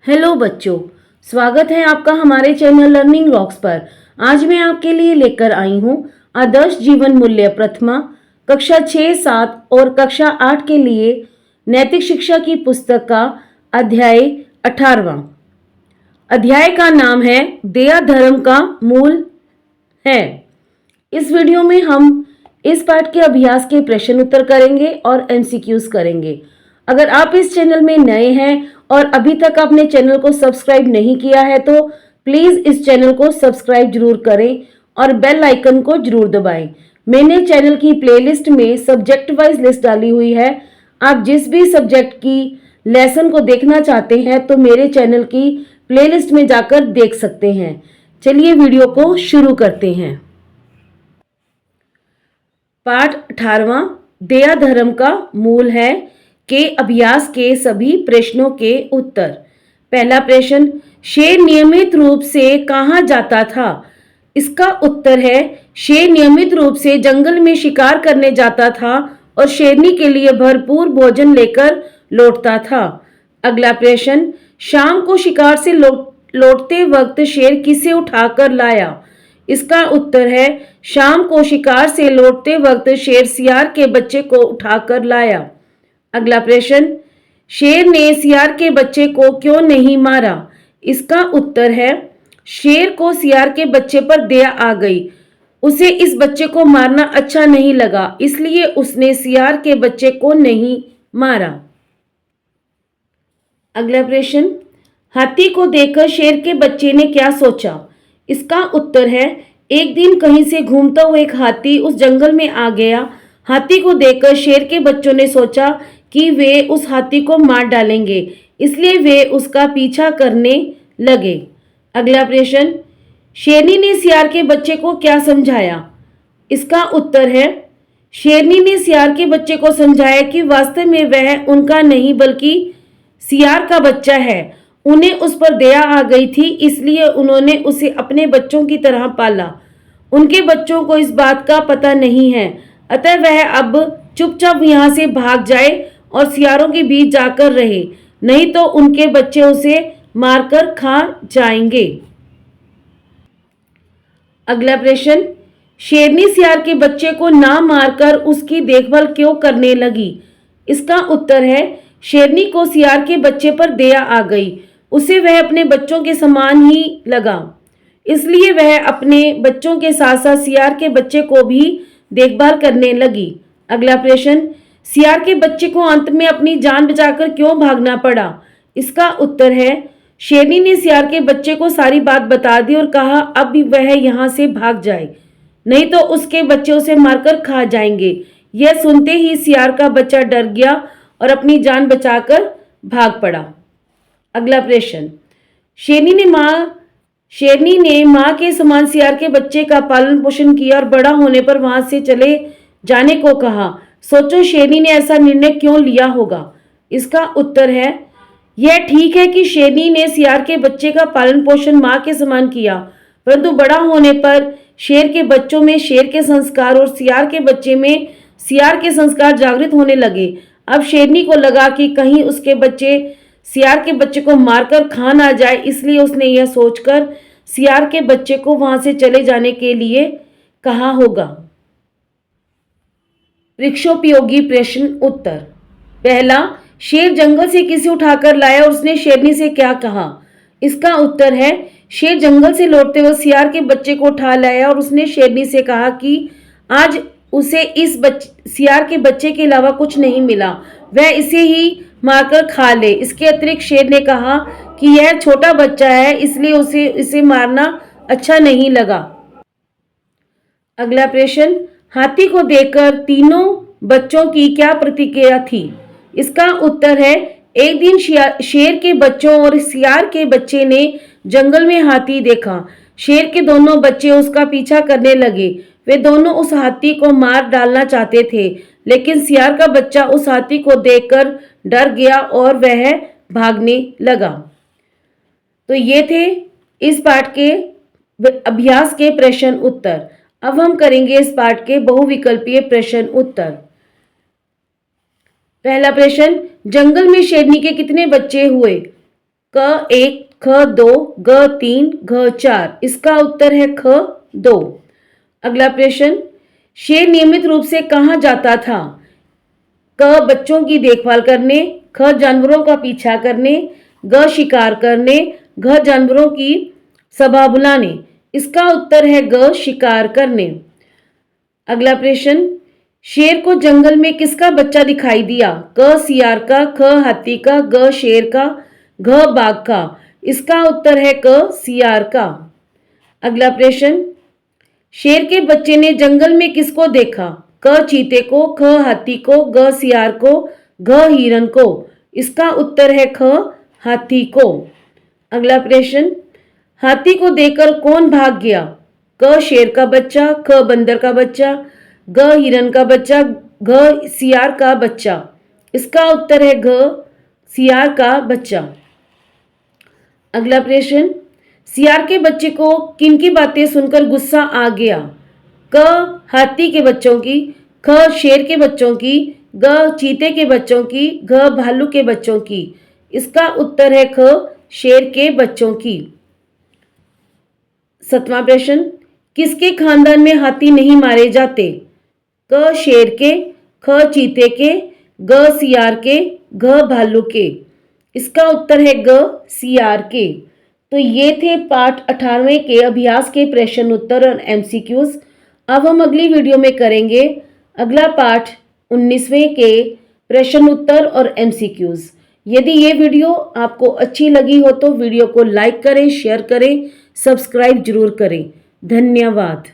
Hello बच्चों, स्वागत है आपका हमारे चैनल लर्निंग रॉक्स पर। आज मैं आपके लिए लेकर आई हूँ आदर्श जीवन मूल्य प्रथमा कक्षा 6, 7 और कक्षा 8 के लिए नैतिक शिक्षा की पुस्तक का अध्याय 18वां। अध्याय का नाम है दया धर्म का मूल है। इस वीडियो में हम इस पाठ के अभ्यास के प्रश्न उत्तर करेंगे और एमसीक्यूज करेंगे। अगर आप इस चैनल में नए हैं और अभी तक आपने चैनल को सब्सक्राइब नहीं किया है तो प्लीज इस चैनल को सब्सक्राइब जरूर करें और बेल आइकन को जरूर दबाएं। मैंने चैनल की प्लेलिस्ट में सब्जेक्ट वाइज लिस्ट डाली हुई है। आप जिस भी सब्जेक्ट की लेसन को देखना चाहते हैं तो मेरे चैनल की प्लेलिस्ट में जाकर देख सकते हैं। चलिए वीडियो को शुरू करते हैं। पाठ 18वां दया धर्म का मूल है के अभ्यास के सभी प्रश्नों के उत्तर। पहला प्रश्न, शेर नियमित रूप से कहाँ जाता था? इसका उत्तर है शेर नियमित रूप से जंगल में शिकार करने जाता था और शेरनी के लिए भरपूर भोजन लेकर लौटता था। अगला प्रश्न, शाम को शिकार से लौटते वक्त शेर किसे उठाकर लाया? इसका उत्तर है शाम को शिकार से लौटते वक्त शेर सियार के बच्चे को उठाकर लाया। अगला प्रश्न, शेर ने सियार के बच्चे को क्यों नहीं मारा? इसका उत्तर है शेर को सियार के बच्चे पर दया आ गई। उसे इस बच्चे को मारना अच्छा नहीं लगा, इसलिए उसने सियार के बच्चे को नहीं मारा। अगला प्रश्न, हाथी को देखकर शेर के बच्चे ने क्या सोचा? इसका उत्तर है एक दिन कहीं से घूमता हुआ एक हाथी उस जंगल में आ गया। हाथी को देखकर शेर के बच्चों ने सोचा कि वे उस हाथी को मार डालेंगे, इसलिए वे उसका पीछा करने लगे। अगला प्रश्न, शेरनी ने सियार के बच्चे को क्या समझाया? इसका उत्तर है शेरनी ने सियार के बच्चे को समझाया कि वास्तव में वह उनका नहीं बल्कि सियार का बच्चा है। उन्हें उस पर दया आ गई थी, इसलिए उन्होंने उसे अपने बच्चों की तरह पाला। उनके बच्चों को इस बात का पता नहीं है, अतः वह अब चुपचाप यहाँ से भाग जाए और सियारों के बीच जाकर रहे, नहीं तो उनके बच्चे उसे मारकर खा जाएंगे। अगला प्रश्न, शेरनी सियार के बच्चे को ना मारकर उसकी देखभाल क्यों करने लगी? इसका उत्तर है शेरनी को सियार के बच्चे पर दया आ गई। उसे वह अपने बच्चों के समान ही लगा, इसलिए वह अपने बच्चों के साथ साथ सियार के बच्चे को भी देखभाल करने लगी। अगला प्रश्न, सियार के बच्चे को अंत में अपनी जान बचाकर क्यों भागना पड़ा? इसका उत्तर है शेरनी ने सियार के बच्चे को सारी बात बता दी और कहा अब वह यहाँ से भाग जाए, नहीं तो उसके बच्चे उसे मारकर खा जाएंगे। यह सुनते ही सियार का बच्चा डर गया और अपनी जान बचाकर भाग पड़ा। अगला प्रश्न, शेरनी ने माँ के समान सियार के बच्चे का पालन पोषण किया और बड़ा होने पर वहां से चले जाने को कहा। सोचो शेरनी ने ऐसा निर्णय क्यों लिया होगा? इसका उत्तर है यह ठीक है कि शेरनी ने सियार के बच्चे का पालन पोषण माँ के समान किया, परंतु बड़ा होने पर शेर के बच्चों में शेर के संस्कार और सियार के बच्चे में सियार के संस्कार जागृत होने लगे। अब शेरनी को लगा कि कहीं उसके बच्चे सियार के बच्चे को मारकर खा ना जाए, इसलिए उसने यह सोचकर सियार के बच्चे को वहां से चले जाने के लिए कहा होगा। वृक्षोपयोगी प्रश्न उत्तर। पहला, शेर जंगल से किसे उठाकर लाया और उसने शेरनी से क्या कहा? इसका उत्तर है शेर जंगल से लौटते हुए सियार के बच्चे को उठा लाया और उसने शेरनी से कहा कि आज उसे सियार के बच्चे के अलावा कुछ नहीं मिला, वह इसे ही मारकर खा ले। इसके अतिरिक्त शेर ने कहा कि यह छोटा बच्चा है, इसलिए उसे इसे मारना अच्छा नहीं लगा। अगला प्रश्न, हाथी को देखकर तीनों बच्चों की क्या प्रतिक्रिया थी? इसका उत्तर है एक दिन शेर के बच्चों और सियार के बच्चे ने जंगल में हाथी देखा। शेर के दोनों बच्चे उसका पीछा करने लगे। वे दोनों उस हाथी को मार डालना चाहते थे, लेकिन सियार का बच्चा उस हाथी को देखकर डर गया और वह भागने लगा। तो ये थे इस पाठ के अभ्यास के प्रश्न उत्तर। अब हम करेंगे इस पाठ के बहुविकल्पीय प्रश्न उत्तर। पहला प्रश्न, जंगल में शेरनी के कितने बच्चे हुए? क 1, ख 2, ग 3, घ 4। इसका उत्तर है ख 2। अगला प्रश्न, शेर नियमित रूप से कहाँ जाता था? क बच्चों की देखभाल करने, ख जानवरों का पीछा करने, ग शिकार करने, घ जानवरों की सभा बुलाने। इसका उत्तर है ग शिकार करने। अगला प्रश्न, शेर को जंगल में किसका बच्चा दिखाई दिया? क सियार का, ख हाथी का, ग शेर का, घ बाघ का। इसका उत्तर है क सियार का। अगला प्रश्न, शेर के बच्चे ने जंगल में किसको देखा? क चीते को, ख हाथी को, ग सियार को, घ हिरन को। इसका उत्तर है ख हाथी को। अगला प्रश्न, हाथी को देखकर कौन भाग गया? क शेर का बच्चा, ख बंदर का बच्चा, ग हिरन का बच्चा, घ सियार का बच्चा। इसका उत्तर है घ सियार का बच्चा। अगला प्रश्न, सियार के बच्चे को किनकी बातें सुनकर गुस्सा आ गया? क हाथी के बच्चों की, ख शेर के बच्चों की, ग चीते के बच्चों की, घ भालू के बच्चों की। इसका उत्तर है ख शेर के बच्चों की। 7वां प्रश्न, किसके खानदान में हाथी नहीं मारे जाते? क शेर के, ख चीते के, ग सियार के, घ भालू के। इसका उत्तर है ग सियार के। तो ये थे पाठ 18वें के अभ्यास के प्रश्न उत्तर और एमसीक्यूज। अब हम अगली वीडियो में करेंगे अगला पाठ 19वें के प्रश्न उत्तर और एमसीक्यूज। यदि ये वीडियो आपको अच्छी लगी हो तो वीडियो को लाइक करें, शेयर करें, सब्सक्राइब जरूर करें। धन्यवाद।